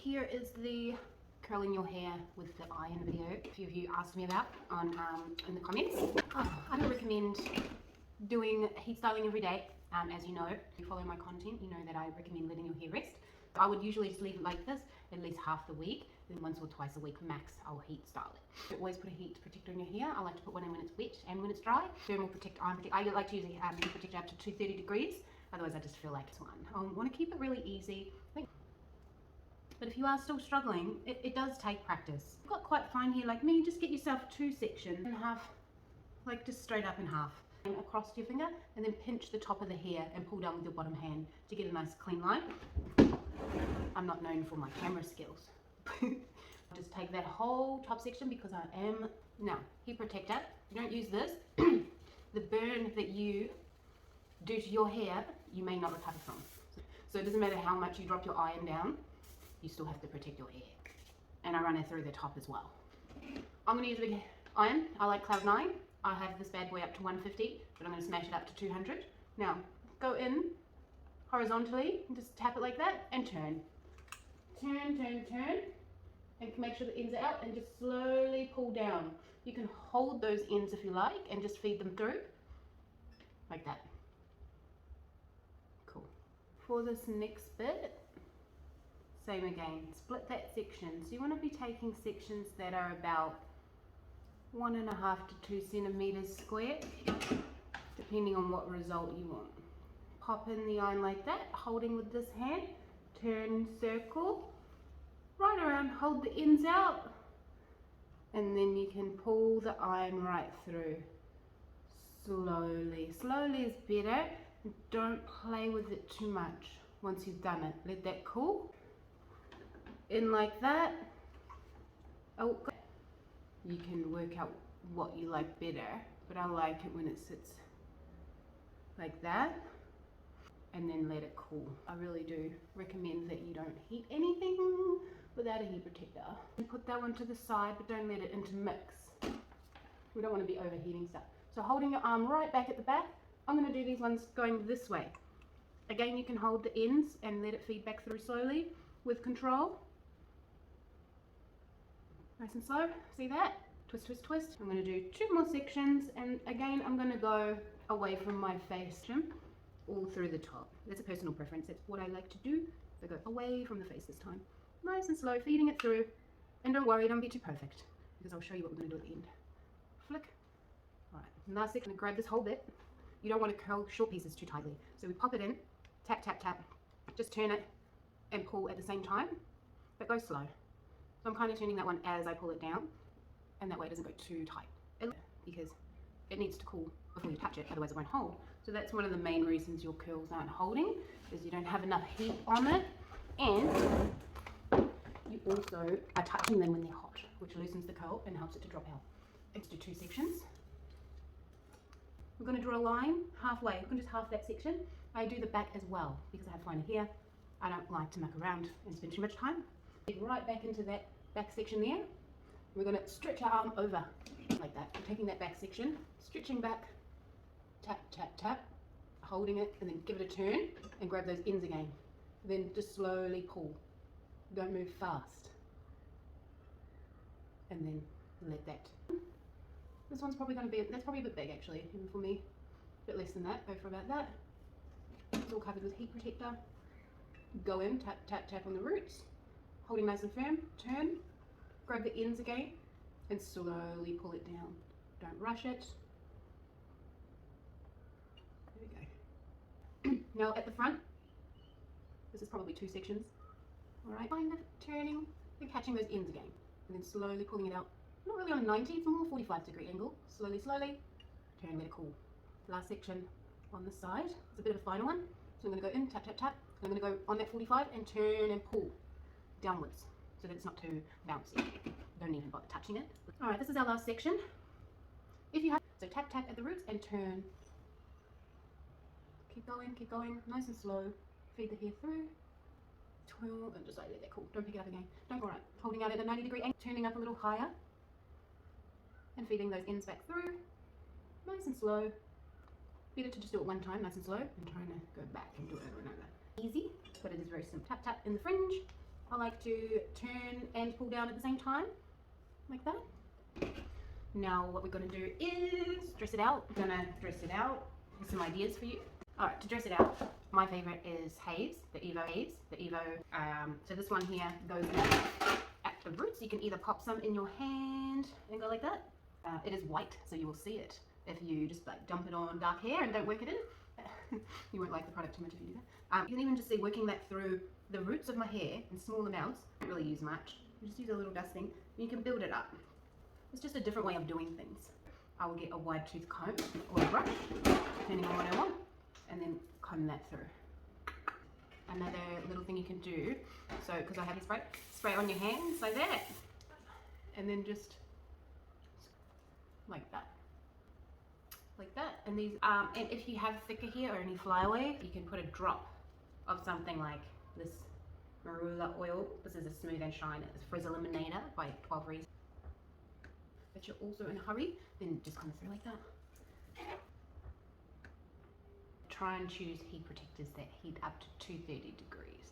here is the curling your hair with the iron video a few of you asked me about on in the comments. I don't recommend doing heat styling every day. As you know, if you follow my content, you know that I recommend letting your hair rest. I would usually just leave it like this at least half the week, then once or twice a week max I'll heat style it. Always put a heat protector in your hair. I like to put one in when it's wet and when it's dry. Thermal protect, iron protect. I like to use a heat protector up to 230 degrees. Otherwise I just feel like it's one. I want to keep it really easy. But if you are still struggling, it does take practice. You've got quite fine hair like me, just get yourself 2 sections and half, like just straight up in half. And across your finger, and then pinch the top of the hair and pull down with your bottom hand to get a nice clean line. I'm not known for my camera skills. Just take that whole top section because I am, now, heat protector, you don't use this. The burn that you do to your hair, you may not recover from. So it doesn't matter how much you drop your iron down, you still have to protect your hair. And I run it through the top as well. I'm going to use a big iron. I like Cloud 9. I have this bad boy up to 150, but I'm going to smash it up to 200. Now, go in horizontally, and just tap it like that, and turn. Turn, turn, turn, and make sure the ends are out, and just slowly pull down. You can hold those ends if you like, and just feed them through, like that. Cool. For this next bit, same again, split that section. So you want to be taking sections that are about 1.5 to 2 centimeters square, depending on what result you want. Pop in the iron like that, holding with this hand, turn, circle, right around, hold the ends out, and then you can pull the iron right through. Slowly. Slowly is better, and don't play with it too much once you've done it. Let that cool. In like that. Oh, you can work out what you like better, but I like it when it sits like that and then let it cool. I really do recommend that you don't heat anything without a heat protector. And put that one to the side, but don't let it intermix. We don't want to be overheating stuff. So holding your arm right back at the back, I'm going to do these ones going this way. Again, you can hold the ends and let it feed back through slowly with control. Nice and slow, see that? Twist, twist, twist. I'm going to do 2 more sections, and again I'm going to go away from my face all through the top. That's a personal preference, that's what I like to do. So go away from the face this time. Nice and slow, feeding it through. And don't worry, don't be too perfect, because I'll show you what we're going to do at the end. Flick. Alright, last section, grab this whole bit. You don't want to curl short pieces too tightly. So we pop it in, tap, tap, tap. Just turn it and pull at the same time, but go slow. So I'm kind of turning that one as I pull it down, and that way it doesn't go too tight, because it needs to cool before you touch it, otherwise it won't hold. So that's one of the main reasons your curls aren't holding, is you don't have enough heat on it, and you also are touching them when they're hot, which loosens the curl and helps it to drop out. Let's do 2 sections. We're going to draw a line halfway. We're going to just half that section. I do the back as well, because I have finer hair. I don't like to muck around and spend too much time. Right back into that back section there. We're going to stretch our arm over like that. We're taking that back section, stretching back, tap, tap, tap, holding it, and then give it a turn and grab those ends again. Then just slowly pull. Don't move fast. And then let that. This one's probably going to be, that's probably a bit big actually, even for me. A bit less than that, go for about that. It's all covered with heat protector. Go in, tap, tap, tap on the roots. Holding nice and firm, turn, grab the ends again, and slowly pull it down. Don't rush it. There we go. Now at the front, this is probably 2 sections. Alright, kind of turning and catching those ends again, and then slowly pulling it out. Not really on a 90, it's a more 45-degree angle. Slowly, slowly, turn, let it cool. Last section on the side, it's a bit of a finer one. So I'm going to go in, tap, tap, tap. I'm going to go on that 45 and turn and pull downwards so that it's not too bouncy. Don't even bother touching it. Alright, this is our last section. If you have, so tap tap at the roots and turn. Keep going, nice and slow. Feed the hair through. Twirl and just like let that cool. Don't pick it up again. Don't go right. Holding out at a 90-degree angle, turning up a little higher and feeding those ends back through. Nice and slow. Better to just do it one time, nice and slow, and trying to go back and do it over and over. Easy, but it is very simple. Tap tap in the fringe I like to turn and pull down at the same time, like that. Now what we're going to do is dress it out. I'm going to dress it out with some ideas for you. Alright, to dress it out, my favourite is Haze, the Evo Haze. The Evo, so this one here goes at the roots. You can either pop some in your hand and go like that. It is white, so you will see it if you just like dump it on dark hair and don't work it in. You won't like the product too much if you do that. You can even just see working that through the roots of my hair in small amounts. Don't really use much. You just use a little dusting and you can build it up. It's just a different way of doing things. I will get a wide tooth comb or a brush, depending on what I want, and then comb that through. Another little thing you can do, so because I have this spray on your hands like that, and then just like that. Like that. And these and if you have thicker hair or any flyaway, you can put a drop of something like this marula oil. This is a smooth and shine frizz eliminator by 12 Reasons. But you're also in a hurry, then just come through like that. Try and choose heat protectors that heat up to 230 degrees.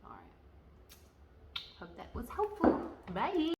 Alright. Hope that was helpful. Bye.